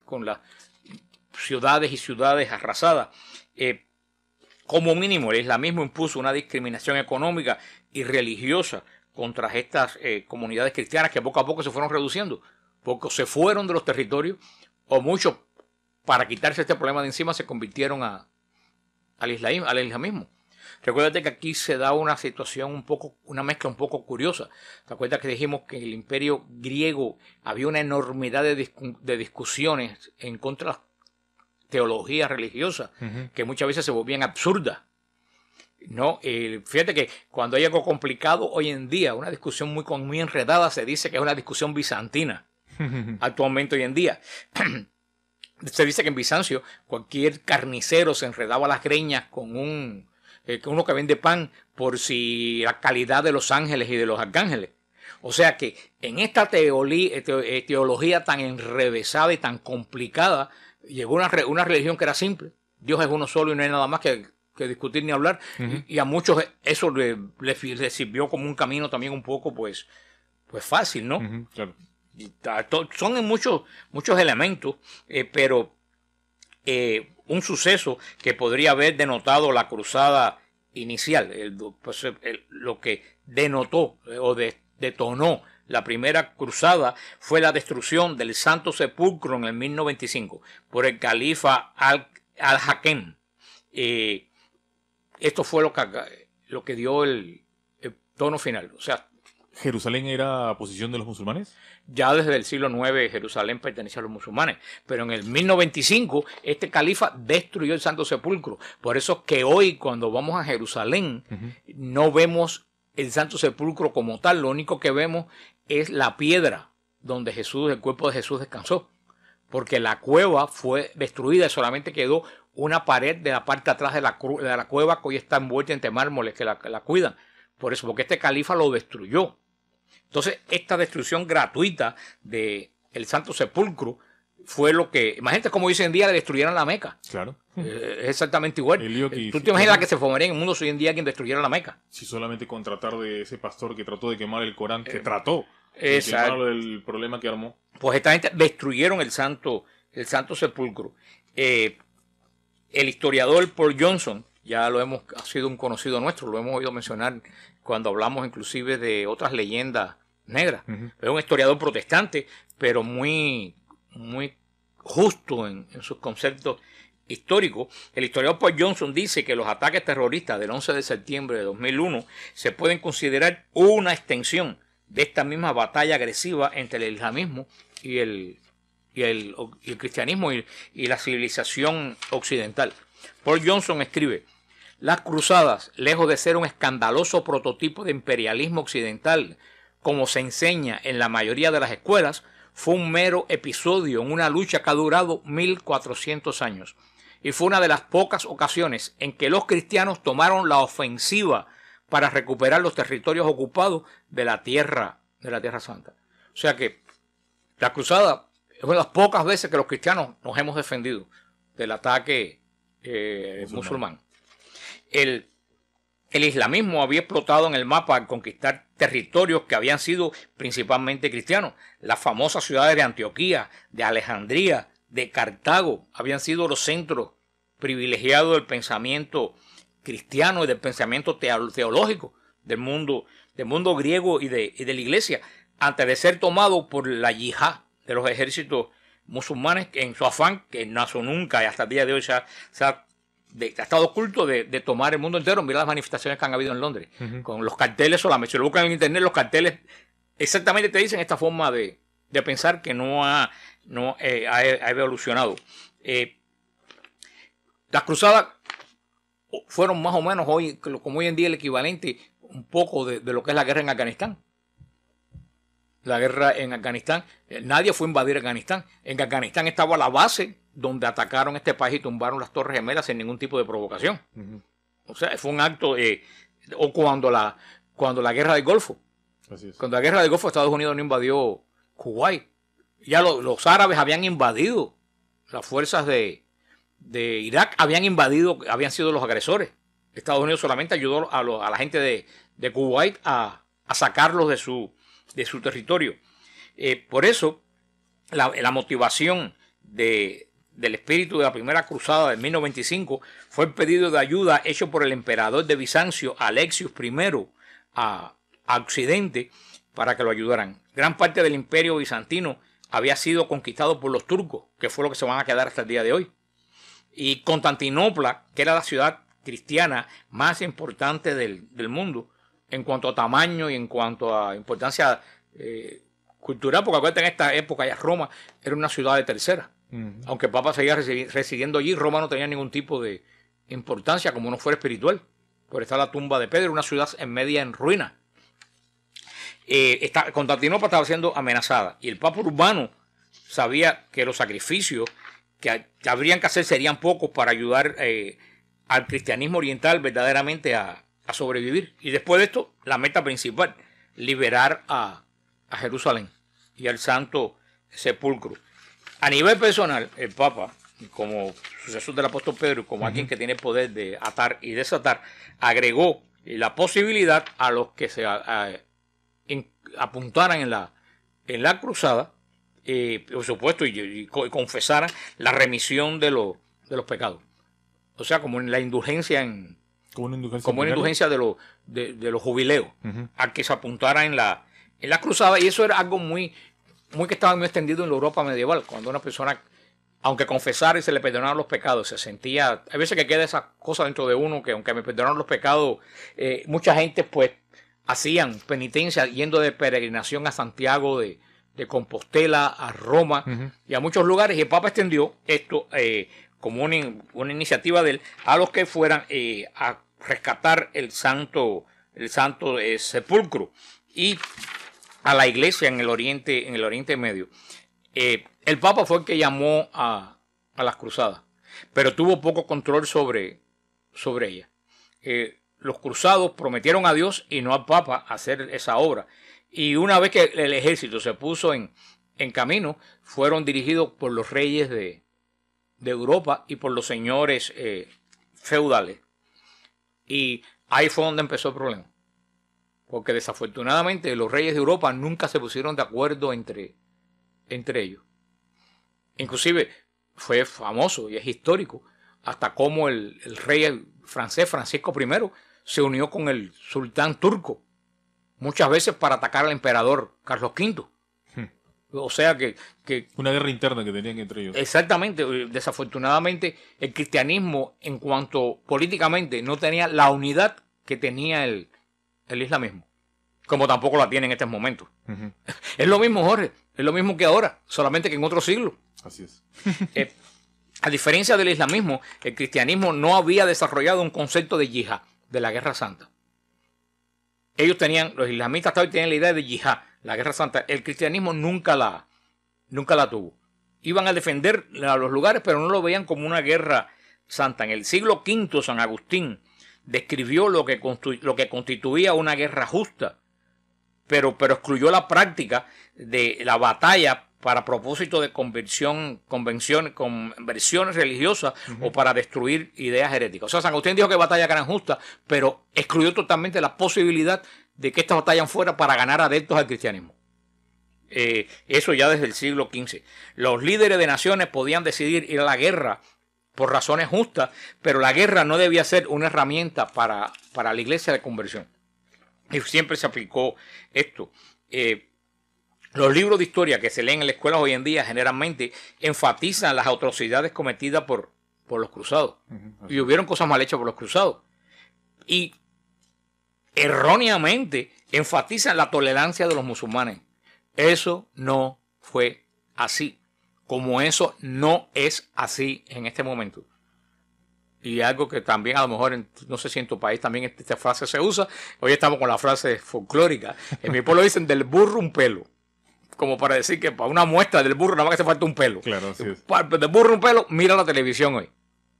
con las ciudades y ciudades arrasadas. Como mínimo, el islamismo impuso una discriminación económica y religiosa contra estas comunidades cristianas que poco a poco se fueron reduciendo, porque se fueron de los territorios, o muchos, para quitarse este problema de encima, se convirtieron al islamismo. Recuérdate que aquí se da una situación una mezcla un poco curiosa. ¿Te acuerdas que dijimos que en el imperio griego había una enormidad de discusiones en contra de las teologías religiosas, que muchas veces se volvían absurdas? No, fíjate que cuando hay algo complicado hoy en día, una discusión muy enredada, se dice que es una discusión bizantina. Actualmente hoy en día se dice que en Bizancio cualquier carnicero se enredaba las greñas con uno que vende pan por si la calidad de los ángeles y de los arcángeles. O sea que en esta teología tan enrevesada y tan complicada, llegó una religión que era simple. Dios es uno solo y no hay nada más que discutir ni hablar. Y a muchos eso le sirvió como un camino también un poco pues fácil, ¿no? Claro. Son en muchos elementos, pero un suceso que podría haber denotado la cruzada inicial, lo que denotó o detonó la primera cruzada fue la destrucción del Santo Sepulcro en el 1095 por el califa al-Hakem. Esto fue lo que dio el tono final. O sea, ¿Jerusalén era posición de los musulmanes? Ya desde el siglo IX Jerusalén pertenecía a los musulmanes, pero en el 1095 este califa destruyó el Santo Sepulcro. Por eso que hoy cuando vamos a Jerusalén no vemos el Santo Sepulcro como tal, lo único que vemos es la piedra donde el cuerpo de Jesús descansó, porque la cueva fue destruida y solamente quedó una pared de la parte de atrás de la cueva que hoy está envuelta entre mármoles que la cuidan. Por eso, porque este califa lo destruyó. Entonces, esta destrucción gratuita del Santo Sepulcro fue lo que... Imagínate cómo hoy en día le destruyeran la Meca. Claro. Es exactamente igual. ¿Tú te imaginas que se formaría en el mundo hoy en día quien destruyera la Meca? Si solamente con tratar de ese pastor que trató de quemar el Corán, que trató de quemar el problema que armó. Pues esta gente destruyeron el Santo Sepulcro. El historiador Paul Johnson, ha sido un conocido nuestro, lo hemos oído mencionar cuando hablamos inclusive de otras leyendas negras. Es un historiador protestante, pero muy justo en sus conceptos históricos. El historiador Paul Johnson dice que los ataques terroristas del 11 de septiembre de 2001 se pueden considerar una extensión de esta misma batalla agresiva entre el islamismo y el cristianismo y la civilización occidental. Paul Johnson escribe: las cruzadas, lejos de ser un escandaloso prototipo de imperialismo occidental, como se enseña en la mayoría de las escuelas, fue un mero episodio en una lucha que ha durado 1400 años. Y fue una de las pocas ocasiones en que los cristianos tomaron la ofensiva para recuperar los territorios ocupados de la Tierra Santa. O sea que la cruzada es una de las pocas veces que los cristianos nos hemos defendido del ataque musulmán. El islamismo había explotado en el mapa al conquistar territorios que habían sido principalmente cristianos. Las famosas ciudades de Antioquía, de Alejandría, de Cartago habían sido los centros privilegiados del pensamiento cristiano y del pensamiento teológico del mundo griego y de la iglesia, antes de ser tomado por la yihad de los ejércitos musulmanes, en su afán, que no nació nunca y hasta el día de hoy se ha estado oculto de tomar el mundo entero. Mira las manifestaciones que han habido en Londres, con los carteles solamente. Si lo buscan en internet, los carteles exactamente te dicen esta forma de pensar que no ha evolucionado. Las cruzadas fueron más o menos hoy, como hoy en día, el equivalente un poco de lo que es la guerra en Afganistán. La guerra en Afganistán, nadie fue a invadir Afganistán. En Afganistán estaba la base donde atacaron este país y tumbaron las Torres Gemelas sin ningún tipo de provocación. O sea, fue un acto, o cuando la guerra del Golfo. Así es. Cuando la guerra del Golfo, Estados Unidos no invadió Kuwait. Ya los árabes habían invadido, las fuerzas de Irak habían sido los agresores. Estados Unidos solamente ayudó a la gente de Kuwait a sacarlos de su territorio. Por eso, la motivación del espíritu de la primera cruzada de 1095 fue el pedido de ayuda hecho por el emperador de Bizancio, Alexios I, a Occidente para que lo ayudaran. Gran parte del imperio bizantino había sido conquistado por los turcos, que fue lo que se van a quedar hasta el día de hoy. Y Constantinopla, que era la ciudad cristiana más importante del mundo, en cuanto a tamaño y en cuanto a importancia cultural, porque acuérdate, en esta época ya Roma era una ciudad de tercera. Aunque el Papa seguía residiendo allí, Roma no tenía ningún tipo de importancia como no fuera espiritual. Por estar la tumba de Pedro, una ciudad en media en ruina. Constantinopla estaba siendo amenazada y el Papa Urbano sabía que los sacrificios que habrían que hacer serían pocos para ayudar al cristianismo oriental verdaderamente a sobrevivir. Y después de esto, la meta principal, liberar a Jerusalén y al Santo Sepulcro. A nivel personal, el Papa, como sucesor del apóstol Pedro y como alguien que tiene el poder de atar y desatar, agregó la posibilidad a los que se apuntaran en la cruzada, por supuesto, y confesaran la remisión de los pecados. O sea, como en la indulgencia como una indulgencia de los jubileos, a que se apuntara en la cruzada. Y eso era algo que estaba muy extendido en la Europa medieval, cuando una persona, aunque confesara y se le perdonaran los pecados, se sentía, hay veces que queda esa cosa dentro de uno, que aunque me perdonaron los pecados, mucha gente pues hacían penitencia yendo de peregrinación a Santiago de Compostela, a Roma y a muchos lugares, y el Papa extendió esto como una iniciativa de él a los que fueran a rescatar el santo sepulcro y a la iglesia en el Oriente Medio. El Papa fue el que llamó a las cruzadas, pero tuvo poco control sobre ellas. Los cruzados prometieron a Dios y no al Papa hacer esa obra. Y una vez que el ejército se puso en camino, fueron dirigidos por los reyes de Europa y por los señores feudales. Y ahí fue donde empezó el problema. Porque desafortunadamente los reyes de Europa nunca se pusieron de acuerdo entre ellos. Inclusive fue famoso y es histórico hasta cómo el rey francés Francisco I se unió con el sultán turco, muchas veces para atacar al emperador Carlos V. O sea que una guerra interna que tenían entre ellos. Exactamente. Desafortunadamente el cristianismo, en cuanto políticamente, no tenía la unidad que tenía el islamismo, como tampoco la tiene en estos momentos. Es lo mismo, Jorge, es lo mismo que ahora, solamente que en otro siglo. Así es. A diferencia del islamismo, el cristianismo no había desarrollado un concepto de yihad, de la guerra santa. Los islamistas todavía tenían la idea de yihad, la guerra santa. El cristianismo nunca la tuvo. Iban a defender los lugares, pero no lo veían como una guerra santa. En el siglo V, San Agustín describió lo que constituía una guerra justa, pero excluyó la práctica de la batalla para propósito de conversiones religiosas o para destruir ideas heréticas. O sea, San Agustín dijo que batallas eran justas, pero excluyó totalmente la posibilidad de que estas batallas fueran para ganar adeptos al cristianismo. Eso ya desde el siglo XV. Los líderes de naciones podían decidir ir a la guerra por razones justas, pero la guerra no debía ser una herramienta para la iglesia de conversión. Y siempre se aplicó esto. Los libros de historia que se leen en las escuelas hoy en día generalmente enfatizan las atrocidades cometidas por los cruzados. Y hubieron cosas mal hechas por los cruzados. Y erróneamente enfatizan la tolerancia de los musulmanes. Eso no fue así. Como eso no es así en este momento. Y algo que también a lo mejor, no sé si en tu país también esta frase se usa. Hoy estamos con la frase folclórica. En mi pueblo dicen del burro un pelo. Como para decir que para una muestra del burro nada más que hace falta un pelo. Claro, así es. Del burro un pelo, mira la televisión hoy.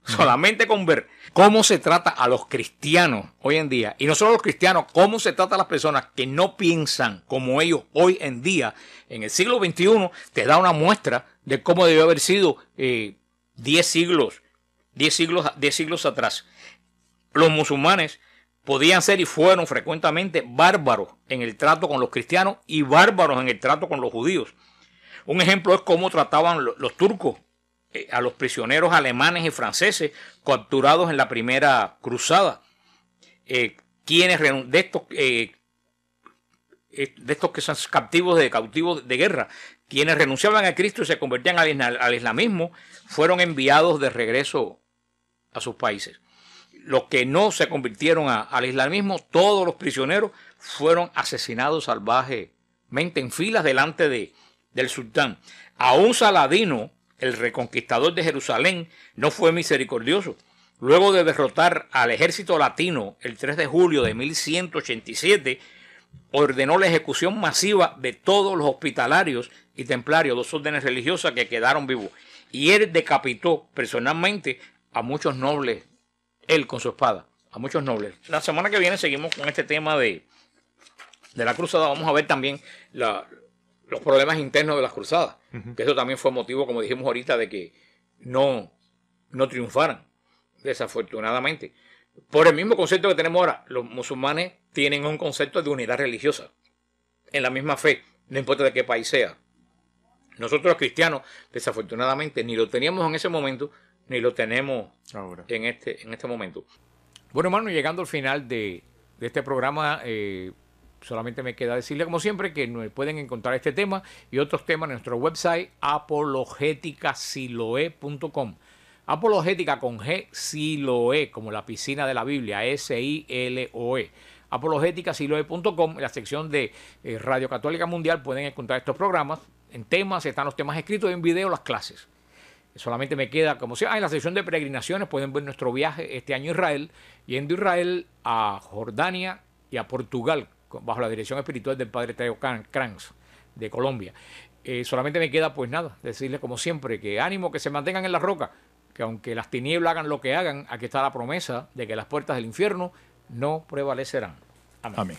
Solamente con ver cómo se trata a los cristianos hoy en día, y no solo a los cristianos, cómo se trata a las personas que no piensan como ellos hoy en día, en el siglo XXI, te da una muestra de cómo debió haber sido 10 siglos atrás. Los musulmanes podían ser y fueron frecuentemente bárbaros en el trato con los cristianos y bárbaros en el trato con los judíos. Un ejemplo es cómo trataban los turcos a los prisioneros alemanes y franceses capturados en la primera cruzada. De estos que son cautivos de guerra, quienes renunciaban a Cristo y se convertían al islamismo, fueron enviados de regreso a sus países. Los que no se convirtieron al islamismo, todos los prisioneros fueron asesinados salvajemente en filas delante del sultán. Aún Saladino, el reconquistador de Jerusalén, no fue misericordioso. Luego de derrotar al ejército latino el 3 de julio de 1187, ordenó la ejecución masiva de todos los hospitalarios y templarios, 2 órdenes religiosas que quedaron vivos. Y él decapitó personalmente a muchos nobles, él con su espada, a muchos nobles. La semana que viene seguimos con este tema de la cruzada. Vamos a ver también los problemas internos de las cruzadas, que eso también fue motivo, como dijimos ahorita, de que no triunfaran, desafortunadamente. Por el mismo concepto que tenemos ahora, los musulmanes tienen un concepto de unidad religiosa, en la misma fe, no importa de qué país sea. Nosotros los cristianos, desafortunadamente, ni lo teníamos en ese momento, ni lo tenemos ahora en este momento. Bueno, hermano, llegando al final de este programa, solamente me queda decirle, como siempre, que pueden encontrar este tema y otros temas en nuestro website apologeticasiloe.com. Apologética con G, Siloe, como la piscina de la Biblia, S-I-L-O-E. Apologéticasiloe.com, en la sección de Radio Católica Mundial pueden encontrar estos programas. En temas están los temas escritos y en video las clases. Solamente me queda, como sea, en la sección de peregrinaciones pueden ver nuestro viaje este año a Israel, yendo a Israel, a Jordania y a Portugal, bajo la dirección espiritual del Padre Teo Kranz, de Colombia. Solamente me queda, pues nada, decirles como siempre, que ánimo, que se mantengan en la roca, que aunque las tinieblas hagan lo que hagan, aquí está la promesa de que las puertas del infierno no prevalecerán. Amén. Amén.